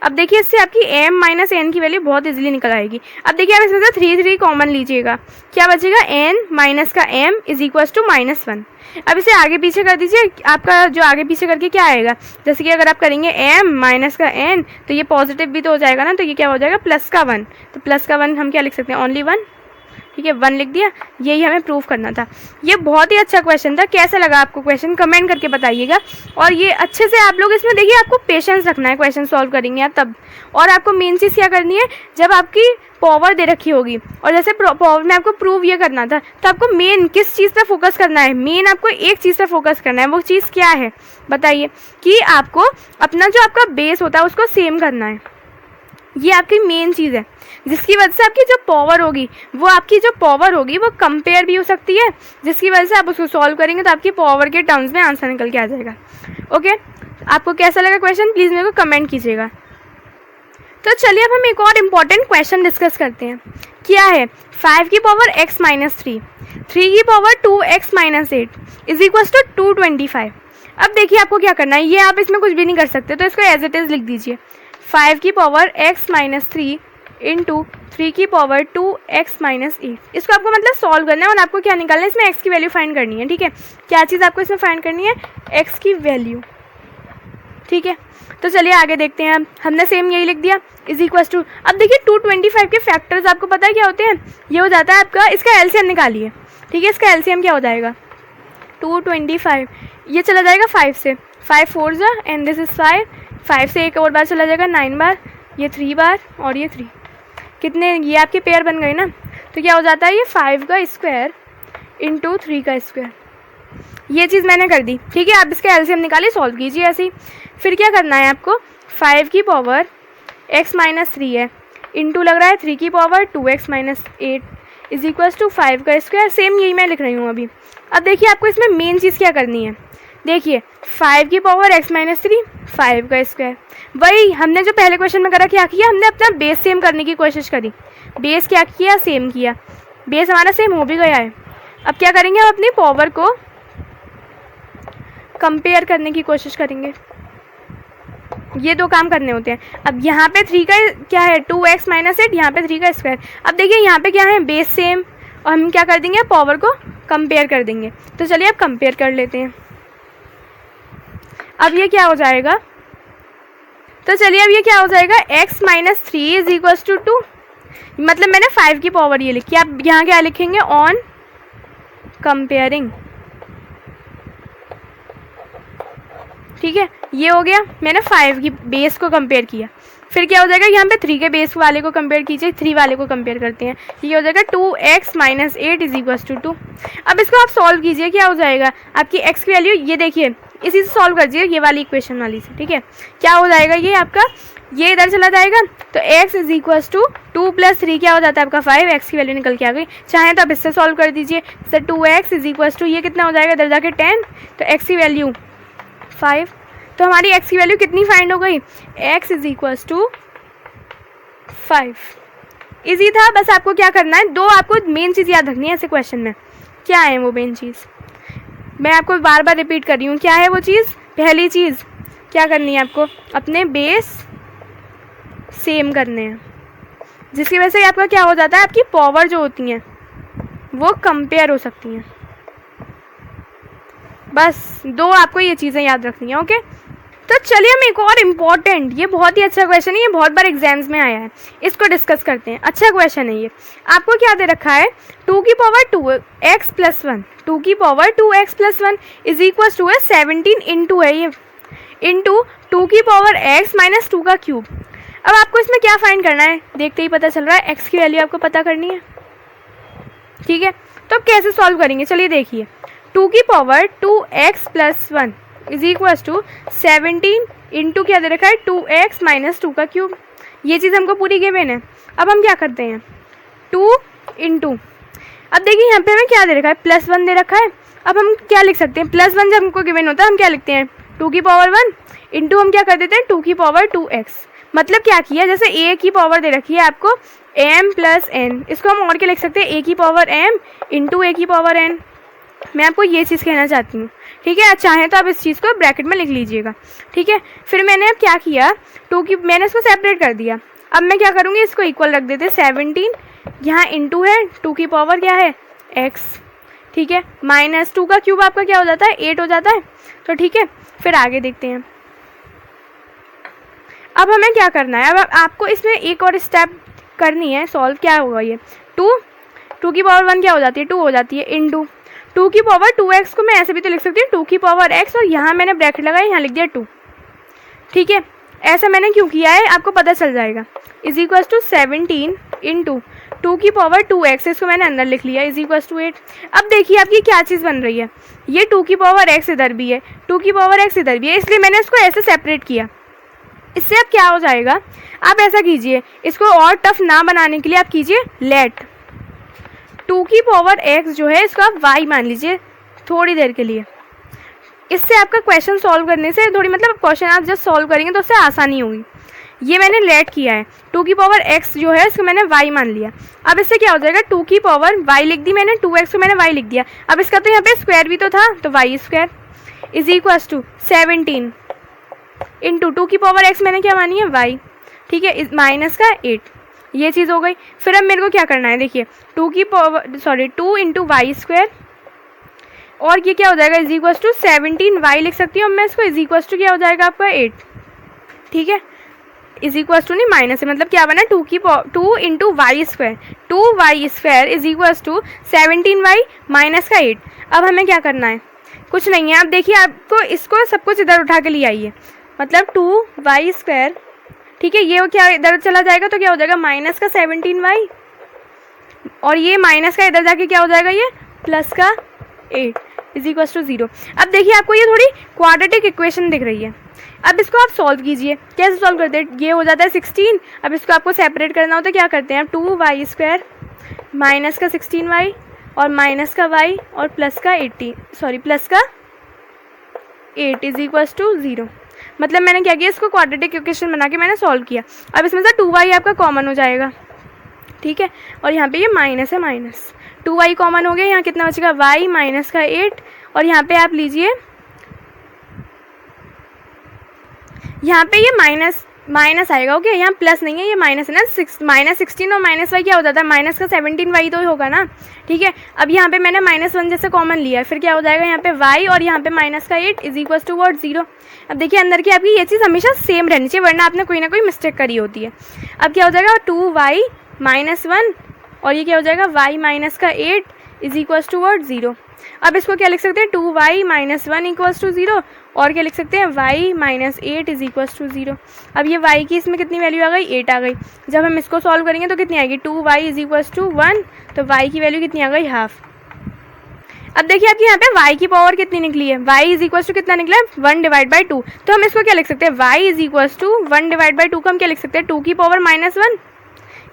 अब देखिए इससे आपकी m माइनस n की वैल्यू बहुत इजीली निकल आएगी। अब देखिए आप इसमें से 3 कॉमन लीजिएगा, क्या बचेगा, n माइनस का m इज इक्वल टू -1। अब इसे आगे पीछे कर दीजिए, आपका जो आगे पीछे करके क्या आएगा, जैसे कि अगर आप करेंगे m माइनस का n तो ये पॉजिटिव भी तो हो जाएगा ना, तो ये क्या हो जाएगा प्लस का 1, तो प्लस का 1 हम क्या लिख सकते हैं, ओनली 1, ठीक है, 1 लिख दिया। यही हमें प्रूफ करना था। ये बहुत ही अच्छा क्वेश्चन था, कैसा लगा आपको क्वेश्चन कमेंट करके बताइएगा। और ये अच्छे से आप लोग इसमें देखिए, आपको पेशेंस रखना है, क्वेश्चन सॉल्व करेंगे आप तब। और आपको मेन चीज़ क्या करनी है, जब आपकी पावर दे रखी होगी और जैसे पावर में आपको प्रूव ये करना था, तो आपको मेन किस चीज़ पर फोकस करना है, मेन आपको एक चीज़ पर फोकस करना है। वो चीज़ क्या है बताइए, कि आपको अपना जो आपका बेस होता है उसको सेम करना है। ये आपकी मेन चीज़ है, जिसकी वजह से आपकी जो पावर होगी वो कंपेयर भी हो सकती है, जिसकी वजह से आप उसको सॉल्व करेंगे तो आपकी पावर के टर्म्स में आंसर निकल के आ जाएगा। ओके, आपको कैसा लगा क्वेश्चन प्लीज़ मेरे को कमेंट कीजिएगा। तो चलिए अब हम एक और इम्पॉर्टेंट क्वेश्चन डिस्कस करते हैं। क्या है, 5 की पावर x माइनस 3, 3 की power 2x minus 8 is equal to 225। अब देखिए आपको क्या करना है, ये आप इसमें कुछ भी नहीं कर सकते, तो इसको एज इट इज़ लिख दीजिए, 5 की पावर x माइनस 3 इंटू 3 की पावर 2x माइनस 8। इसको आपको मतलब सॉल्व करना है और आपको क्या निकालना है, इसमें x की वैल्यू फाइंड करनी है। ठीक है, क्या चीज़ आपको इसमें फाइंड करनी है, x की वैल्यू। ठीक है, तो चलिए आगे देखते हैं। हमने सेम यही लिख दिया, इज इक्वल टू, अब देखिए 225 के फैक्टर्स आपको पता है क्या होते हैं, ये हो जाता है आपका, इसका एलसीएम निकालिए। ठीक है, इसका एलसीएम क्या हो जाएगा, 225, ये चला जाएगा 5 से, 5 4 जा एंड दिस इज 5, 5 से एक और बार चला जाएगा 9 बार, ये 3 बार और ये 3, कितने, ये आपके पेयर बन गए ना। तो क्या हो जाता है, ये 5 का स्क्वायर इंटू 3 का स्क्वायर, ये चीज़ मैंने कर दी। ठीक है, आप इसका एलसीएम निकालिए, सॉल्व कीजिए ऐसे ही। फिर क्या करना है आपको, 5 की पावर x माइनस 3 है, इंटू लग रहा है 3 की power 2x minus 8 is equals to 5 का स्क्वायर, सेम यही मैं लिख रही हूँ अभी। अब देखिए आपको इसमें मेन चीज़ क्या करनी है, देखिए 5 की पावर x माइनस 3, 5 का स्क्वायर, वही हमने जो पहले क्वेश्चन में करा, क्या किया हमने, अपना बेस सेम करने की कोशिश करी, बेस क्या किया, सेम किया, बेस हमारा सेम हो भी गया है। अब क्या करेंगे, हम अपनी पावर को कंपेयर करने की कोशिश करेंगे, ये दो काम करने होते हैं। अब यहाँ पे 3 का क्या है, 2x माइनस 8, यहाँ पे 3 का स्क्वायर। अब देखिए यहाँ पे क्या है, बेस सेम, और हम क्या कर देंगे, पावर को कंपेयर कर देंगे। तो चलिए अब कंपेयर कर लेते हैं। अब ये क्या हो जाएगा, तो चलिए अब ये क्या हो जाएगा, x minus 3 is equals to 2, मतलब मैंने 5 की पावर ये लिखी, आप यहाँ क्या लिखेंगे, ऑन कंपेयरिंग। ठीक है, ये हो गया, मैंने 5 की बेस को कंपेयर किया। फिर क्या हो जाएगा, यहाँ पे 3 के बेस वाले को कंपेयर कीजिए, 3 वाले को कंपेयर करते हैं, ये हो जाएगा 2x minus 8 is equal to 2। अब इसको आप सॉल्व कीजिए, क्या हो जाएगा आपकी x की वैल्यू, ये देखिए इसी से सॉल्व कर दीजिए, ये वाली इक्वेशन वाली से। ठीक है, क्या हो जाएगा ये आपका, ये इधर चला जाएगा तो x is equal to 2 plus 3 क्या हो जाता है आपका 5, x की वैल्यू निकल के आ गई। चाहे तो आप इससे सॉल्व कर दीजिए, जैसे 2x इज इक्वल टू ये कितना हो जाएगा इधर जाके 10, तो x की वैल्यू 5, तो हमारी x की वैल्यू कितनी फाइंड हो गई, x is equal to 5। Easy था, बस आपको क्या करना है, 2 आपको मेन चीज़ याद रखनी है ऐसे क्वेश्चन में। क्या है वो मेन चीज़, मैं आपको बार बार रिपीट कर रही हूँ, क्या है वो चीज़, पहली चीज़ क्या करनी है आपको, अपने बेस सेम करने हैं, जिसकी वजह से आपका क्या हो जाता है, आपकी पावर जो होती हैं वो कंपेयर हो सकती हैं। बस 2 आपको ये चीज़ें याद रखनी है। ओके, तो चलिए हम एक और इम्पॉर्टेंट, ये बहुत ही अच्छा क्वेश्चन है, ये बहुत बार एग्जाम्स में आया है, इसको डिस्कस करते हैं। अच्छा क्वेश्चन है ये। आपको क्या दे रखा है, 2 की पावर 2x प्लस 1, 2 की power 2x plus 1 is equal to है 17 इंटू है ये, इंटू 2 की पावर x माइनस 2 का क्यूब। अब आपको इसमें क्या फाइंड करना है, देखते ही पता चल रहा है, x की वैल्यू आपको पता करनी है। ठीक है, तो अब कैसे सॉल्व करेंगे, चलिए देखिए, 2 की power 2x plus 1 is equal to 17 into क्या दे रखा है 2x माइनस 2 का क्यूब। ये चीज़ हमको पूरी गिवन है। अब हम क्या करते हैं, 2 इंटू, अब देखिए यहाँ पे हमें क्या दे रखा है, प्लस 1 दे रखा है। अब हम क्या लिख सकते हैं, प्लस 1 जब हमको गिवन होता है हम क्या लिखते हैं, 2 की पावर 1 इंटू हम क्या कर देते हैं 2 की पावर 2x। मतलब क्या किया, जैसे a की पावर दे रखी है आपको m प्लस n, इसको हम और क्या लिख सकते हैं, a की पावर m इंटू a की पावर n। मैं आपको ये चीज़ कहना चाहती हूँ। ठीक है, चाहें तो आप इस चीज़ को ब्रैकेट में लिख लीजिएगा। ठीक है, फिर मैंने अब क्या किया, 2 की मैंने इसको सेपरेट कर दिया। अब मैं क्या करूँगी, इसको इक्वल रख देते, 17 यहाँ इंटू है 2 की पावर क्या है x। ठीक है, माइनस 2 का क्यूब आपका क्या हो जाता है 8 हो जाता है। तो ठीक है, फिर आगे देखते हैं। अब हमें क्या करना है, अब आपको इसमें एक और स्टेप करनी है सॉल्व। क्या होगा ये, 2 की पावर 1 क्या हो जाती है 2 हो जाती है, इंटू 2 की पावर 2x को मैं ऐसे भी तो लिख सकती हूँ 2 की पावर x, और यहाँ मैंने ब्रैकेट लगाया, यहाँ लिख दिया 2। ठीक है, ऐसा मैंने क्यों किया है आपको पता चल जाएगा। इज इक्वल टू 17 इंटू 2 की पावर 2x, इसको मैंने अंदर लिख लिया, इज इक्वल टू 8। अब देखिए आपकी क्या चीज़ बन रही है, ये 2 की पावर x इधर भी है, 2 की पावर x इधर भी है, इसलिए मैंने इसको ऐसे सेपरेट किया। इससे अब क्या हो जाएगा, आप ऐसा कीजिए, इसको और टफ ना बनाने के लिए आप कीजिए लेट 2 की पावर x जो है इसको आप y मान लीजिए थोड़ी देर के लिए। इससे आपका क्वेश्चन सॉल्व करने से थोड़ी, मतलब क्वेश्चन आप जब सॉल्व करेंगे तो उससे आसानी होगी। ये मैंने लेट किया है, 2 की पावर x जो है इसको मैंने y मान लिया। अब इससे क्या हो जाएगा, 2 की पावर y लिख दी मैंने, 2x को मैंने y लिख दिया। अब इसका तो यहाँ पे स्क्वायर भी तो था, तो y square is equal to 17 into 2 की पावर x मैंने क्या मानी है y। ठीक है, माइनस का 8, ये चीज़ हो गई। फिर अब मेरे को क्या करना है, देखिए 2 इंटू वाई स्क्वायर, और ये क्या हो जाएगा इज इक्वल टू 17 y लिख सकती हूँ मैं इसको, इज इक्वल टू क्या हो जाएगा आपका 8। ठीक है, इज इक्वल टू नहीं माइनस है, मतलब क्या बना 2 into y square, 2y square is equal to 17y minus का 8। अब हमें क्या करना है, कुछ नहीं है। अब देखिए आपको इसको सब कुछ इधर उठा के ले आइए, मतलब 2y स्क्वायर। ठीक है, ये क्या इधर चला जाएगा तो क्या हो जाएगा माइनस का 17y, और ये माइनस का इधर जाके क्या हो जाएगा ये प्लस का 8 इज इक्वल टू 0। अब देखिए आपको ये थोड़ी क्वाड्रेटिक इक्वेशन दिख रही है। अब इसको आप सॉल्व कीजिए, कैसे सॉल्व करते हैं, ये हो जाता है 16। अब इसको आपको सेपरेट करना होता है, क्या करते हैं 2y स्क्वायर माइनस का 16y और माइनस का y और प्लस का 8 इज इक्वल टू 0। मतलब मैंने क्या किया, इसको क्वाड्रेटिक इक्वेशन बना के मैंने सॉल्व किया। अब इसमें से 2y आपका कॉमन हो जाएगा। ठीक है, और यहाँ पे ये माइनस है, माइनस 2y कॉमन हो गया, यहाँ कितना बचेगा y माइनस का 8, और यहाँ पे आप लीजिए, यहाँ पे ये माइनस आएगा। ओके, यहाँ प्लस नहीं है, ये माइनस है ना, माइनस 16 और माइनस y क्या हो जाता है माइनस का 17y तो होगा ना। ठीक है, अब यहाँ पे मैंने -1 जैसे कॉमन लिया है, फिर क्या हो जाएगा यहाँ पे y और यहाँ पे माइनस का 8 इज इक्वल टू 0। अब देखिए अंदर की आपकी ये चीज़ हमेशा सेम रहनी चाहिए, वरना आपने कोई ना कोई मिस्टेक करी होती है। अब क्या हो जाएगा 2y -1 और ये क्या हो जाएगा y माइनस का 8 इज इक्वल्स टू वर्ड 0। अब इसको क्या लिख सकते हैं 2y माइनस 1 इक्वल्स टू 0 और क्या लिख सकते हैं y minus 8 is equals to 0। अब ये y की इसमें कितनी वैल्यू आ गई 8 आ गई। जब हम इसको सॉल्व करेंगे तो कितनी आएगी 2y इज इक्वल्स टू 1, तो y की वैल्यू कितनी आ गई हाफ। अब देखिए आपकी यहाँ पे y की पावर कितनी निकली है, y इज इक्वल्स टू कितना निकला है 1 डिवाइड बाई 2। तो हम इसको क्या लिख सकते हैं y is equals to 1 divide by 2 को हम क्या लिख सकते हैं 2 की पावर माइनस 1।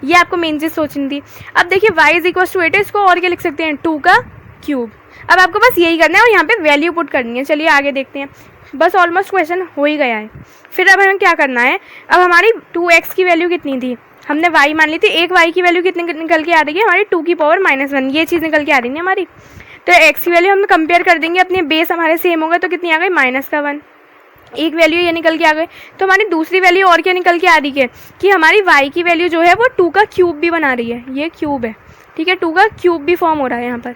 ये आपको मेन चीज़ सोचनी थी। अब देखिए y इज इक्वल्स टू 8 है, इसको और क्या लिख सकते हैं 2 का क्यूब। अब आपको बस यही करना है और यहाँ पे वैल्यू पुट करनी है। चलिए आगे देखते हैं, बस ऑलमोस्ट क्वेश्चन हो ही गया है। फिर अब हमें क्या करना है, अब हमारी 2x की वैल्यू कितनी थी, हमने y मान ली थी, एक y की वैल्यू कितनी निकल के आ रही है हमारी 2 की पावर माइनस 1, ये चीज़ निकल के आ रही है हमारी। तो x की वैल्यू हम कंपेयर कर देंगे, अपने बेस हमारे सेम हो गए तो कितनी आ गई माइनस का 1, एक वैल्यू ये निकल के आ गई। तो हमारी दूसरी वैल्यू और क्या निकल के आ रही है कि हमारी y की वैल्यू जो है वो 2 का क्यूब भी बना रही है, ये क्यूब है, ठीक है, 2 का क्यूब भी फॉर्म हो रहा है यहाँ पर।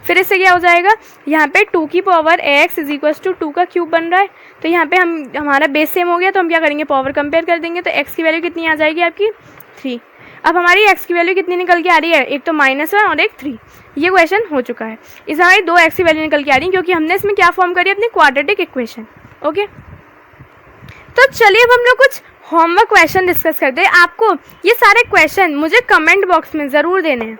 फिर इससे क्या हो जाएगा, यहाँ पे 2 की power x is equals to 2 का क्यूब बन रहा है। तो यहाँ पे हमारा बेस सेम हो गया, तो हम क्या करेंगे पावर कंपेयर कर देंगे, तो x की वैल्यू कितनी आ जाएगी आपकी 3। अब हमारी x की वैल्यू कितनी निकल के आ रही है, एक तो -1 और एक 3। ये क्वेश्चन हो चुका है। इस हमारी 2 x की वैल्यू निकल के आ रही है क्योंकि हमने इसमें क्या फॉर्म करी अपनी क्वाड्रेटिक इक्वेशन। ओके, तो चलिए अब हम लोग कुछ होमवर्क क्वेश्चन डिस्कस करते हैं। आपको ये सारे क्वेश्चन मुझे कमेंट बॉक्स में ज़रूर देने हैं,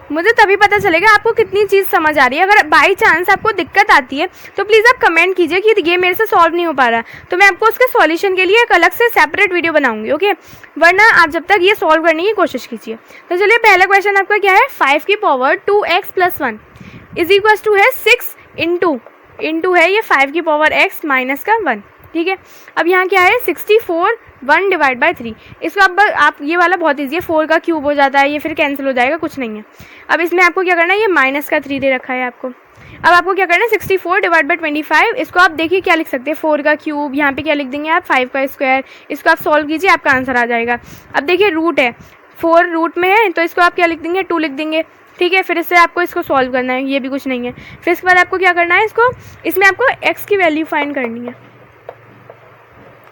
मुझे तभी पता चलेगा आपको कितनी चीज़ समझ आ रही है। अगर बाई चांस आपको दिक्कत आती है तो प्लीज़ आप कमेंट कीजिए कि ये मेरे से सॉल्व नहीं हो पा रहा, तो मैं आपको उसके सॉल्यूशन के लिए एक अलग से सेपरेट वीडियो बनाऊंगी। ओके, वरना आप जब तक ये सॉल्व करने की कोशिश कीजिए। तो चलिए पहला क्वेश्चन आपका क्या है, 5 की power 2x plus 1 is equals to है 6 इंटू है ये 5 की पावर x माइनस का 1, ठीक है। अब यहाँ क्या है 64 1 डिवाइड बाई 3। इसको अब आप ये वाला बहुत ईजी है, 4 का क्यूब हो जाता है, ये फिर कैंसिल हो जाएगा, कुछ नहीं है। अब इसमें आपको क्या करना है, ये माइनस का 3 दे रखा है आपको। अब आपको क्या करना है 64 डिवाइड बाई 25, इसको आप देखिए क्या लिख सकते हैं 4 का क्यूब, यहाँ पे क्या लिख देंगे आप 5 का स्क्वायर। इसको आप सॉल्व कीजिए, आपका आंसर आ जाएगा। अब देखिए रूट है, 4 रूट में है, तो इसको आप क्या लिख देंगे 2 लिख देंगे, ठीक है। फिर इससे आपको इसको सॉल्व करना है, ये भी कुछ नहीं है। फिर इसके बाद आपको क्या करना है, इसमें आपको x की वैल्यू फाइंड करनी है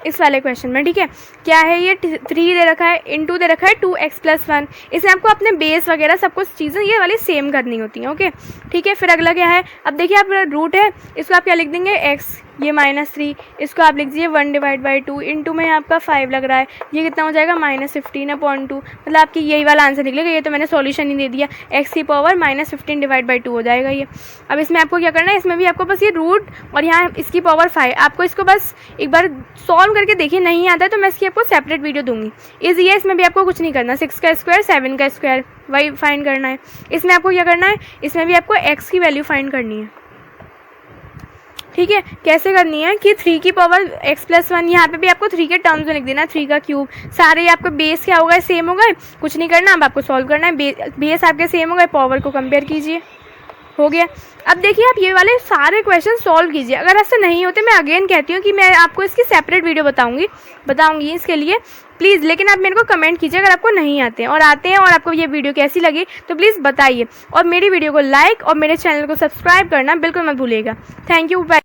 इस वाले क्वेश्चन में, ठीक है। क्या है ये 3 दे रखा है, इंटू दे रखा है 2x प्लस 1। इसमें आपको अपने बेस वगैरह सब कुछ चीज़ें ये वाली सेम करनी होती हैं। ओके, ठीक है। फिर अगला क्या है, अब देखिए आप रूट है, इसको आप क्या लिख देंगे x, ये -3, इसको आप लिख दीजिए 1 डिवाइड बाई 2, इंटू में आपका 5 लग रहा है, ये कितना हो जाएगा -15/2, मतलब आपकी यही वाला आंसर निकलेगा। ये तो मैंने सॉल्यूशन ही दे दिया, x की पावर -15 डिवाइड बाई 2 हो जाएगा ये। अब इसमें आपको क्या करना है, इसमें भी आपको बस ये रूट और यहाँ इसकी पावर 5, आपको इसको बस एक बार सॉल्व करके देखिए, नहीं आता है तो मैं इसकी आपको सेपरेट वीडियो दूंगी। ईजी है, इसमें भी आपको कुछ नहीं करना, 6 का स्क्वायर 7 का स्क्वायर वही फाइंड करना है। इसमें आपको क्या करना है, इसमें भी आपको x की वैल्यू फाइंड करनी है, ठीक है। कैसे करनी है कि 3 की पावर x प्लस 1, यहाँ पे भी आपको 3 के टर्म्स में लिख देना, 3 का क्यूब। सारे आपको बेस क्या होगा सेम हो गए, कुछ नहीं करना, अब आपको सॉल्व करना है। बेस आपके सेम हो गए, पावर को कंपेयर कीजिए, हो गया। अब देखिए आप ये वाले सारे क्वेश्चन सॉल्व कीजिए। अगर ऐसे नहीं होते, मैं अगेन कहती हूँ कि मैं आपको इसकी सेपरेट वीडियो बताऊंगी इसके लिए, प्लीज़। लेकिन आप मेरे को कमेंट कीजिए अगर आपको नहीं आते हैं, और आपको ये वीडियो कैसी लगी तो प्लीज़ बताइए। और मेरी वीडियो को लाइक और मेरे चैनल को सब्सक्राइब करना बिल्कुल मत भूलिएगा। Thank you, bye.